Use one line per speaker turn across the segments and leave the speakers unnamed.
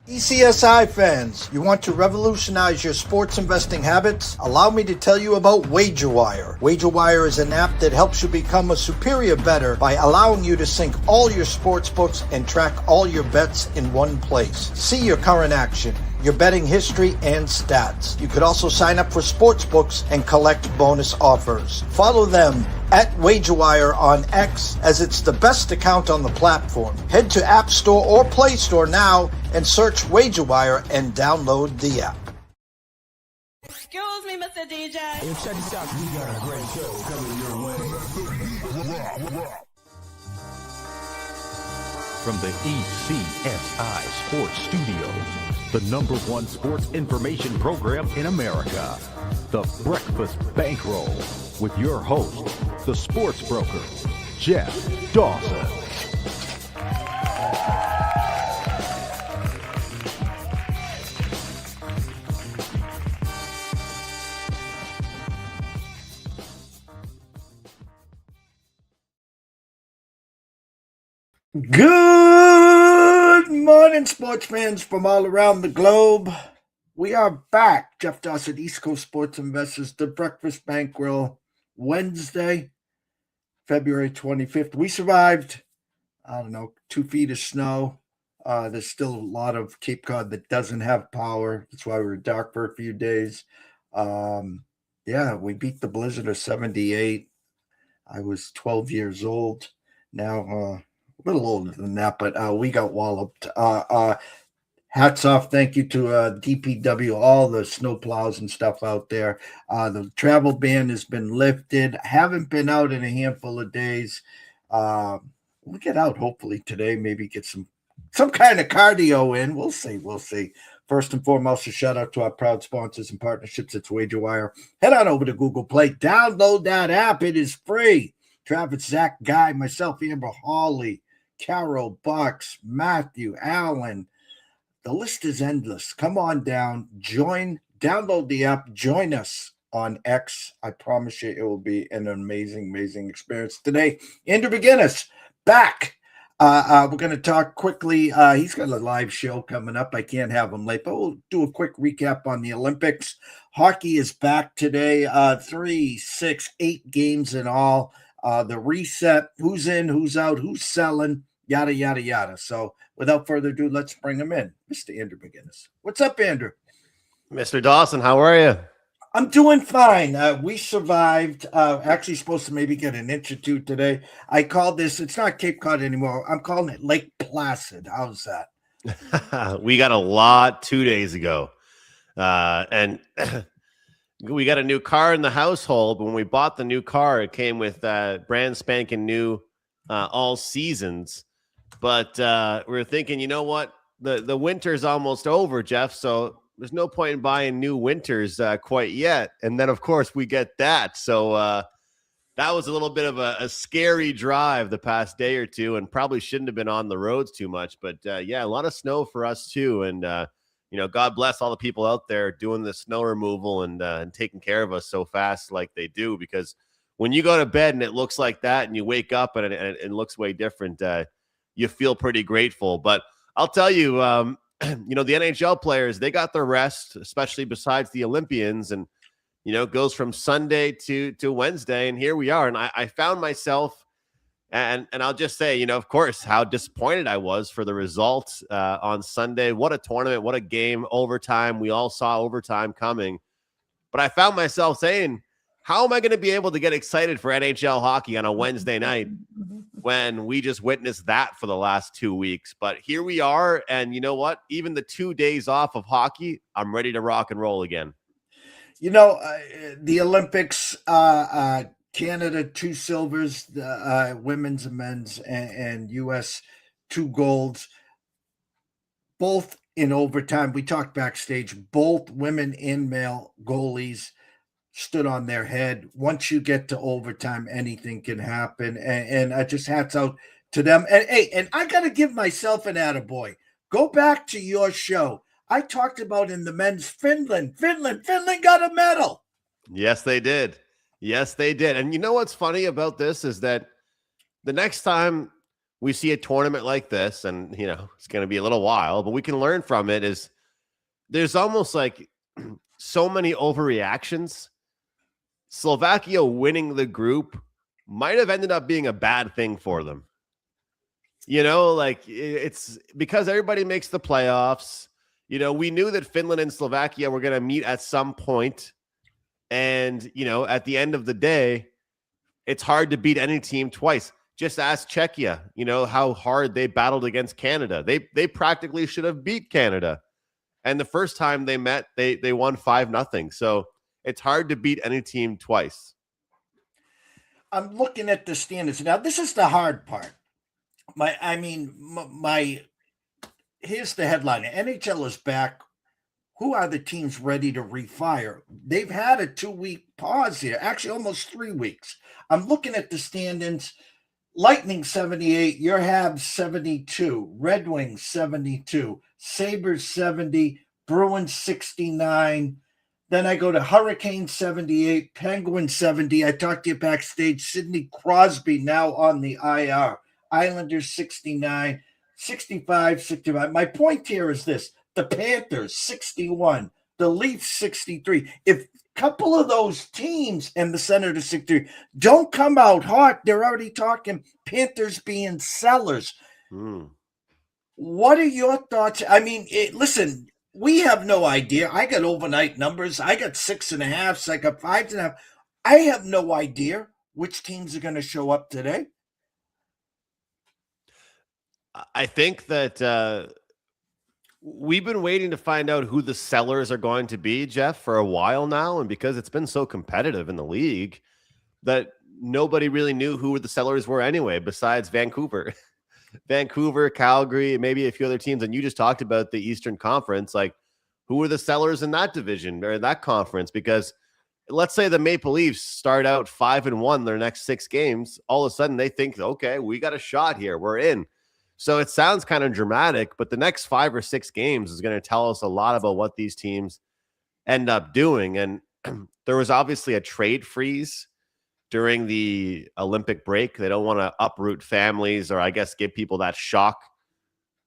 ECSI fans, you want to revolutionize your sports investing habits? Allow me to tell you about WagerWire. WagerWire is an app that helps you become a superior bettor by allowing you to sync all your sports books and track all your bets in one place. See your current action, your betting history, and stats. You could also sign up for sports books and collect bonus offers. Follow them at WagerWire on X, as it's the best account on the platform. Head to App Store or Play Store now and search WagerWire and download the app.
Excuse me, Mr. DJ.
Hey, check this out. We got a great show coming your way.
From the ECSI Sports Studios, the #1 sports information program in America, The Breakfast Bankroll, with your host, the sports broker, Jeff Dawson.
Good morning, sports fans from all around the globe. We are back. Jeff Dawson, East Coast Sports Investors, The Breakfast Bankroll, Wednesday, February 25th. We survived, 2 feet of snow. There's still a lot of Cape Cod that doesn't have power. That's why we were dark for a few days. We beat the blizzard of 78. I was 12 years old. Now, a little older than that, but we got walloped. Hats off. Thank you to DPW, all the snow plows and stuff out there. The travel ban has been lifted. Haven't been out in a handful of days. We'll get out hopefully today, maybe get some kind of cardio in. We'll see. First and foremost, a shout out to our proud sponsors and partnerships. It's WagerWire. Head on over to Google Play. Download that app. It is free. Travis, Zach, Guy, myself, Amber, Holly, Carol, Bucks, Matthew, Allen. The list is endless. Come on down, download the app, join us on X. I promise you it will be an amazing, amazing experience. Today, Andrew McInnis back. We're going to talk quickly. He's got a live show coming up. I can't have him late, but we'll do a quick recap on the Olympics. Hockey is back today. 3, 6, 8 games in all. The reset, who's in, who's out, who's selling, yada, yada, yada. So without further ado, let's bring him in. Mr. Andrew McInnis. What's up, Andrew?
Mr. Dawson, how are you?
I'm doing fine. We survived. Actually supposed to maybe get an inch or two today. I called this, it's not Cape Cod anymore. I'm calling it Lake Placid. How's that?
We got a lot 2 days ago. And we got a new car in the household. When we bought the new car, it came with brand spanking new all seasons. But we were thinking, you know what? The winter's almost over, Jeff. So there's no point in buying new winters quite yet. And then, of course, we get that. So that was a little bit of a scary drive the past day or two, and probably shouldn't have been on the roads too much. But a lot of snow for us too. And God bless all the people out there doing the snow removal and taking care of us so fast like they do, because when you go to bed and it looks like that and you wake up and it looks way different, you feel pretty grateful. But I'll tell you, the NHL players, they got their rest, especially besides the Olympians. And, it goes from Sunday to Wednesday. And here we are. And I found myself, and I'll just say, of course, how disappointed I was for the results on Sunday. What a tournament, what a game, overtime. We all saw overtime coming. But I found myself saying, how am I going to be able to get excited for NHL hockey on a Wednesday night when we just witnessed that for the last 2 weeks? But here we are. And you know what? Even the 2 days off of hockey, I'm ready to rock and roll again.
The Olympics, Canada, 2 silvers, women's and men's, and U.S. 2 golds, both in overtime. We talked backstage, both women and male goalies stood on their head. Once you get to overtime, anything can happen. And I just hats out to them. And I got to give myself an attaboy. Go back to your show. I talked about in the men's Finland got a medal.
Yes, they did. And you know what's funny about this is that the next time we see a tournament like this, and it's going to be a little while, but we can learn from it. Is there's almost like so many overreactions. Slovakia winning the group might have ended up being a bad thing for them. Like it's because everybody makes the playoffs. We knew that Finland and Slovakia were going to meet at some point. And, at the end of the day, it's hard to beat any team twice. Just ask Czechia, how hard they battled against Canada. They practically should have beat Canada. And the first time they met, they won 5-0. So it's hard to beat any team twice.
I'm looking at the standings. Now, this is the hard part. Here's the headline. NHL is back. Who are the teams ready to refire? They've had a 2-week pause here, actually almost 3 weeks. I'm looking at the standings. Lightning 78, your Habs 72, Red Wings 72, Sabres 70, Bruins 69. Then I go to Hurricane 78, Penguin 70. I talked to you backstage. Sidney Crosby now on the IR. Islanders 69, 65, 65. My point here is this. The Panthers 61, the Leafs 63. If a couple of those teams and the Senators 63 don't come out hot, they're already talking Panthers being sellers. What are your thoughts? Listen, we have no idea. I got overnight numbers. I got 6.5. I got 5.5. I have no idea which teams are going to show up today.
I think that we've been waiting to find out who the sellers are going to be, Jeff, for a while now. And because it's been so competitive in the league that nobody really knew who the sellers were anyway, besides Vancouver. Vancouver, Calgary, maybe a few other teams. And you just talked about the Eastern Conference. Like, who are the sellers in that division or that conference? Because let's say the Maple Leafs start out 5-1 their next 6 games. All of a sudden they think, okay, we got a shot here. We're in. So it sounds kind of dramatic, but the next 5 or 6 games is going to tell us a lot about what these teams end up doing. And there was obviously a trade freeze during the Olympic break. They don't want to uproot families or I guess give people that shock,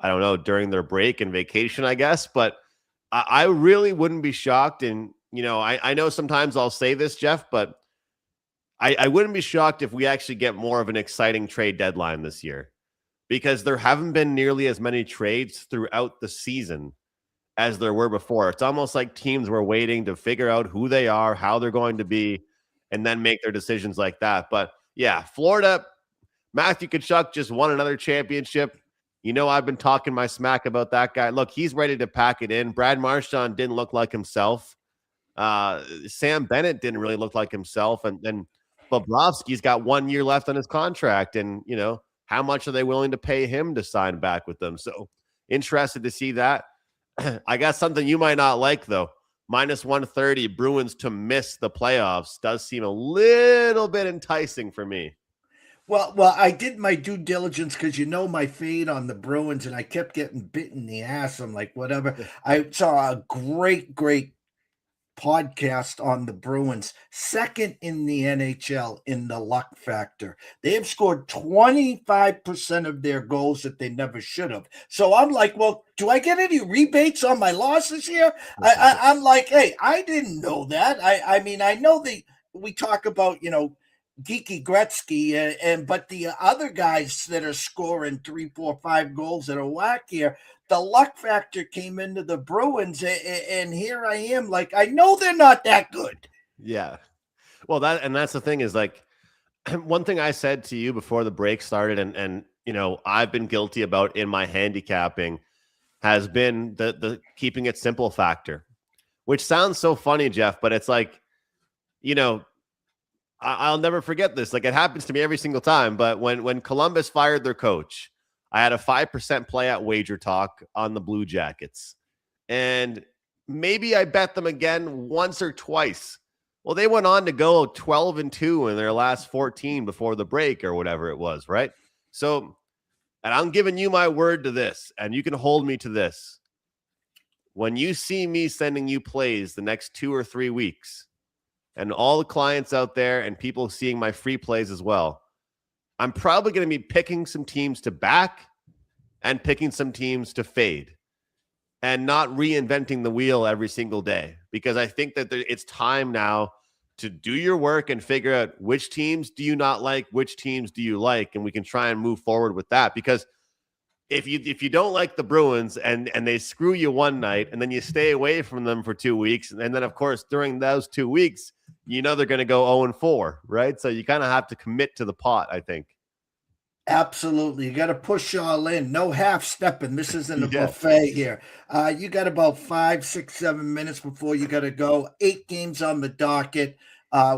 I don't know, during their break and vacation, I guess. But I really wouldn't be shocked. And, I know sometimes I'll say this, Jeff, but I wouldn't be shocked if we actually get more of an exciting trade deadline this year. Because there haven't been nearly as many trades throughout the season as there were before. It's almost like teams were waiting to figure out who they are, how they're going to be, and then make their decisions like that. But yeah, Florida, Matthew Tkachuk just won another championship. I've been talking my smack about that guy. Look, he's ready to pack it in. Brad Marchand didn't look like himself. Sam Bennett didn't really look like himself. And then Bobrovsky's got 1 year left on his contract. And, how much are they willing to pay him to sign back with them? So interested to see that. I got something you might not like, though. -130 Bruins to miss the playoffs does seem a little bit enticing for me.
Well, I did my due diligence because my fade on the Bruins, and I kept getting bit in the ass. I'm like, whatever. I saw a great podcast on the Bruins, second in the NHL in the luck factor. They have scored 25% of their goals that they never should have. So I'm like, well, do I get any rebates on my losses here? I'm like, hey, I didn't know that. I know we talk about, Geeky Gretzky, but the other guys that are scoring 3, 4, 5 goals that are whack here, the luck factor came into the Bruins, and here I am, like, I know they're not that good.
Yeah. Well, that's the thing is, like, one thing I said to you before the break started, and I've been guilty about in my handicapping, has been the keeping it simple factor, which sounds so funny, Jeff, but it's like, I'll never forget this. Like, it happens to me every single time. But when Columbus fired their coach, I had a 5% play at wager talk on the Blue Jackets. And maybe I bet them again once or twice. Well, they went on to go 12-2 in their last 14 before the break or whatever it was, right? So, and I'm giving you my word to this, and you can hold me to this. When you see me sending you plays the next 2 or 3 weeks, and all the clients out there and people seeing my free plays as well, I'm probably going to be picking some teams to back and picking some teams to fade and not reinventing the wheel every single day, because I think that it's time now to do your work and figure out which teams do you not like, which teams do you like, and we can try and move forward with that. Because if you don't like the Bruins and they screw you one night and then you stay away from them for 2 weeks, and then of course during those 2 weeks, they're going to go 0-4, right? So you kind of have to commit to the pot, I think.
Absolutely. You got to push all in. No half stepping. This isn't a
Yeah.
buffet here. You got about 5, 6, 7 minutes before you got to go. 8 games on the docket.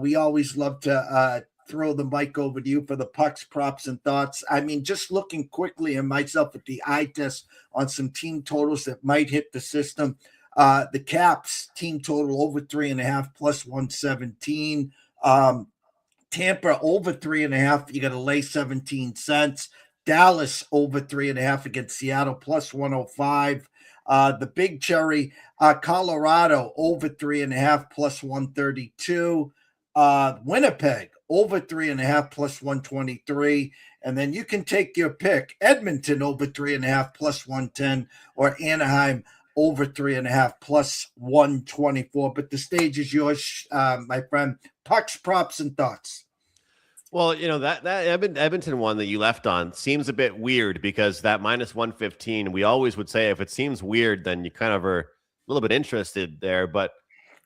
We always love to throw the mic over to you for the pucks, props, and thoughts. I mean, just looking quickly and myself at the eye test on some team totals that might hit the system. The Caps team total over 3.5 plus 117. Tampa over 3.5. You got to lay 17 cents. Dallas over 3.5 against Seattle plus 105. The big cherry, Colorado over 3.5 plus 132. Winnipeg over 3.5 plus 123. And then you can take your pick. Edmonton over 3.5 plus 110, or Anaheim over 3.5 plus 124. But the stage is yours, my friend. Pucks, props, and thoughts.
Well, that Edmonton one that you left on seems a bit weird, because that minus 115, we always would say if it seems weird, then you kind of are a little bit interested there. But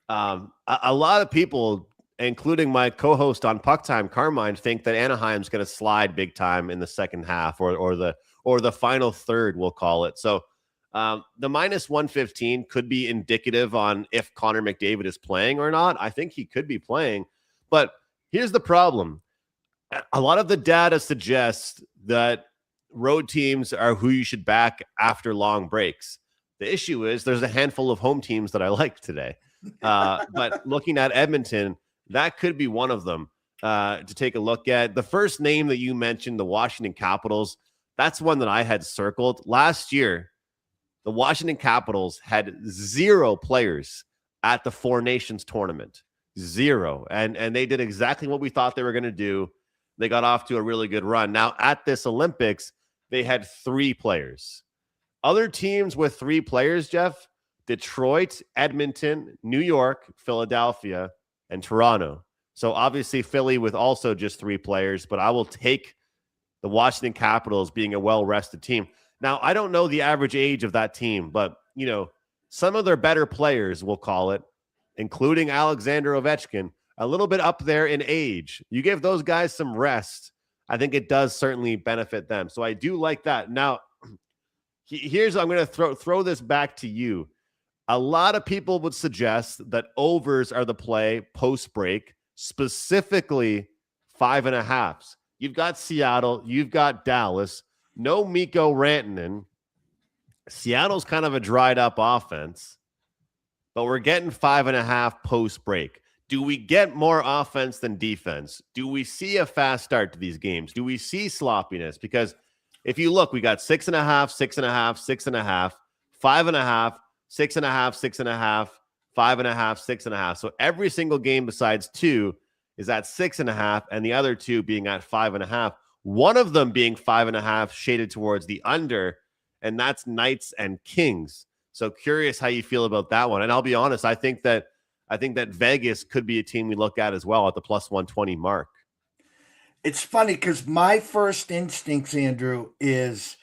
a lot of people, including my co-host on Puck Time, Carmine, think that Anaheim's going to slide big time in the second half or the final third, we'll call it. So the minus 115 could be indicative on if Connor McDavid is playing or not. I think he could be playing, but here's the problem. A lot of the data suggests that road teams are who you should back after long breaks. The issue is there's a handful of home teams that I like today. But looking at Edmonton, that could be one of them to take a look at. The first name that you mentioned, the Washington Capitals, that's one that I had circled. Last year, the Washington Capitals had 0 players at the Four Nations tournament. 0. And they did exactly what we thought they were going to do. They got off to a really good run. Now, at this Olympics, they had 3 players. Other teams with 3 players, Jeff: Detroit, Edmonton, New York, Philadelphia, and Toronto. So obviously Philly with also just 3 players, but I will take the Washington Capitals being a well-rested team. Now, I don't know the average age of that team, but, some of their better players, we'll call it, including Alexander Ovechkin, a little bit up there in age. You give those guys some rest, I think it does certainly benefit them. So I do like that. Now, I'm going to throw this back to you. A lot of people would suggest that overs are the play post-break, specifically 5.5s. You've got Seattle, you've got Dallas, no Mikko Rantanen. Seattle's kind of a dried up offense, but we're getting 5.5 post-break. Do we get more offense than defense? Do we see a fast start to these games? Do we see sloppiness? Because if you look, we got 6.5, 6.5, 6.5, 5.5, 6.5, 6.5, 5.5, 6.5. So every single game besides 2 is at 6.5, and the other 2 being at 5.5. One of them being 5.5 shaded towards the under, and that's Knights and Kings. So curious how you feel about that one. And I'll be honest, I think that Vegas could be a team we look at as well at the plus 120 mark.
It's funny because my first instincts, Andrew, is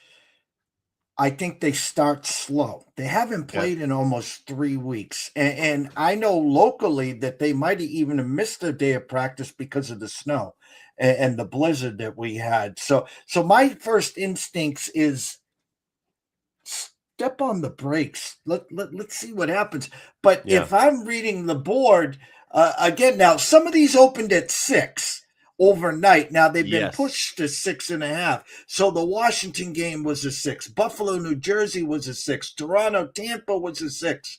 I think they start slow. They haven't played in almost 3 weeks. And I know locally that they might even have missed a day of practice because of the snow and the blizzard that we had. So my first instincts is step on the brakes. Let's see what happens. But if I'm reading the board, again, now some of these opened at 6 overnight. Now they've been pushed to 6.5. So the Washington game was a 6. Buffalo, New Jersey was a 6. Toronto, Tampa was a 6.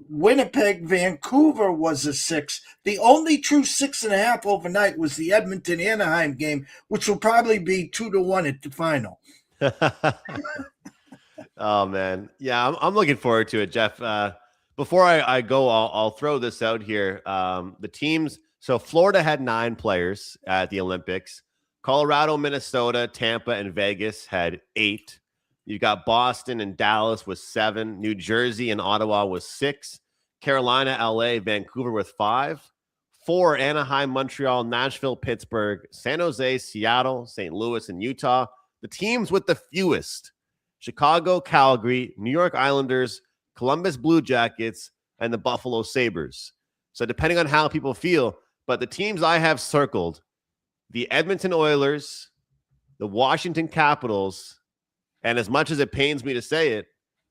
Winnipeg, Vancouver was a 6. The only true 6.5 overnight was the Edmonton Anaheim game, which will probably be 2-1 at the final.
Oh man. Yeah, I'm looking forward to it, Jeff. Before I go, I'll throw this out here. The teams, so Florida had 9 players at the Olympics. Colorado, Minnesota, Tampa, and Vegas had 8. You've got Boston and Dallas with 7. New Jersey and Ottawa with 6. Carolina, LA, Vancouver with 5. 4, Anaheim, Montreal, Nashville, Pittsburgh, San Jose, Seattle, St. Louis, and Utah. The teams with the fewest: Chicago, Calgary, New York Islanders, Columbus Blue Jackets, and the Buffalo Sabres. So depending on how people feel, but the teams I have circled: the Edmonton Oilers, the Washington Capitals, and as much as it pains me to say it,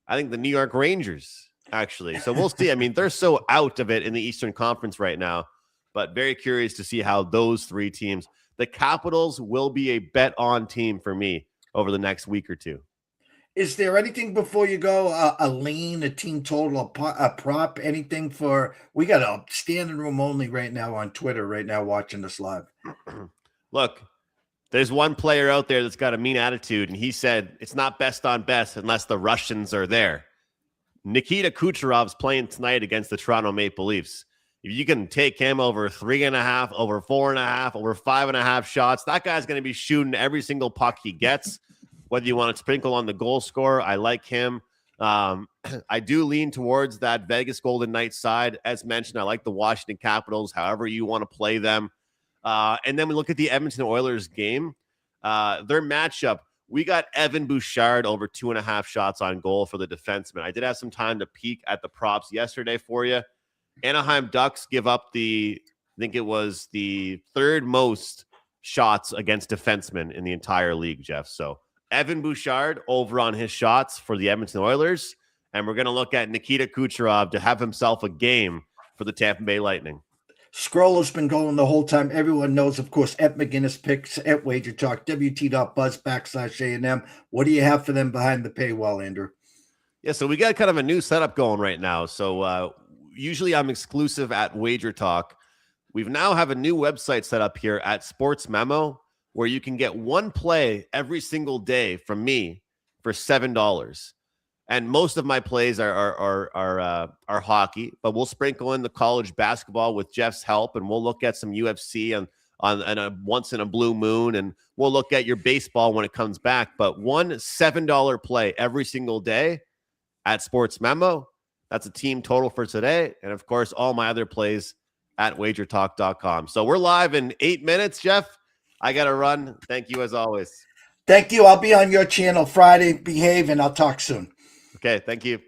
I think the New York Rangers, actually. So we'll see. I mean, they're so out of it in the Eastern Conference right now, but very curious to see how those 3 teams, the Capitals will be a bet-on team for me over the next week or 2.
Is there anything before you go? A lean, a team total, a prop, anything for? We got a standing room only right now on Twitter right now watching this live.
Look, there's one player out there that's got a mean attitude, and he said it's not best on best unless the Russians are there. Nikita Kucherov's playing tonight against the Toronto Maple Leafs. If you can take him over 3.5, over 4.5, over 5.5 shots, that guy's going to be shooting every single puck he gets. Whether you want to sprinkle on the goal scorer, I like him. I do lean towards that Vegas Golden Knights side. As mentioned, I like the Washington Capitals, however you want to play them. And then we look at the Edmonton Oilers game. Their matchup, we got Evan Bouchard over 2.5 shots on goal for the defenseman. I did have some time to peek at the props yesterday for you. Anaheim Ducks give up I think it was the 3rd most shots against defensemen in the entire league, Jeff. So Evan Bouchard over on his shots for the Edmonton Oilers. And we're going to look at Nikita Kucherov to have himself a game for the Tampa Bay Lightning.
Scroll has been going the whole time. Everyone knows, of course, at McInnis Picks, at Wager Talk, WT.buzz/A&M. What do you have for them behind the paywall, Andrew?
Yeah, so we got kind of a new setup going right now. So usually I'm exclusive at Wager Talk. We've now have a new website set up here at Sports Memo, where you can get one play every single day from me for $7. And most of my plays are hockey, but we'll sprinkle in the college basketball with Jeff's help, and we'll look at some UFC on a once in a blue moon, and we'll look at your baseball when it comes back. But one $7 play every single day at Sports Memo. That's a team total for today, and of course, all my other plays at wagertalk.com. So we're live in 8 minutes, Jeff. I got to run. Thank you as always.
Thank you. I'll be on your channel Friday. Behave, and I'll talk soon.
Okay, thank you.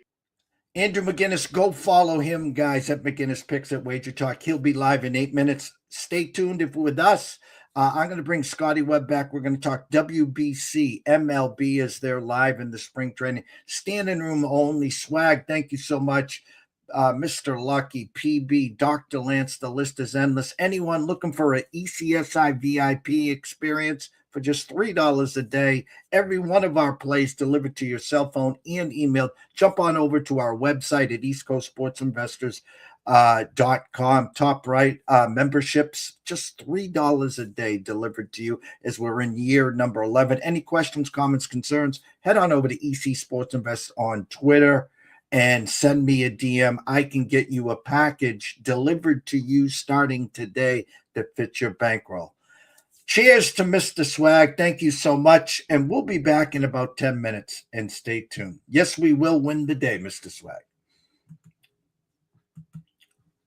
Andrew McInnis, go follow him, guys, at McInnis Picks at Wager Talk. He'll be live in 8 minutes. Stay tuned with us. I'm going to bring Scotty Webb back. We're going to talk WBC. MLB is there live in the spring training. Standing room only. Swag, thank you so much. Mr. Lucky, PB, Dr. Lance, the list is endless. Anyone looking for an ECSI VIP experience for just $3 a day, every one of our plays delivered to your cell phone and emailed. Jump on over to our website at eastcoastsportsinvestors.com. Top right, memberships, just $3 a day delivered to you as we're in year number 11. Any questions, comments, concerns, head on over to EC Sports Invest on Twitter and send me a DM. I can get you a package delivered to you starting today that fits your bankroll. Cheers to Mr. Swag. Thank you so much. And we'll be back in about 10 minutes. And stay tuned. Yes, we will win the day, Mr. Swag.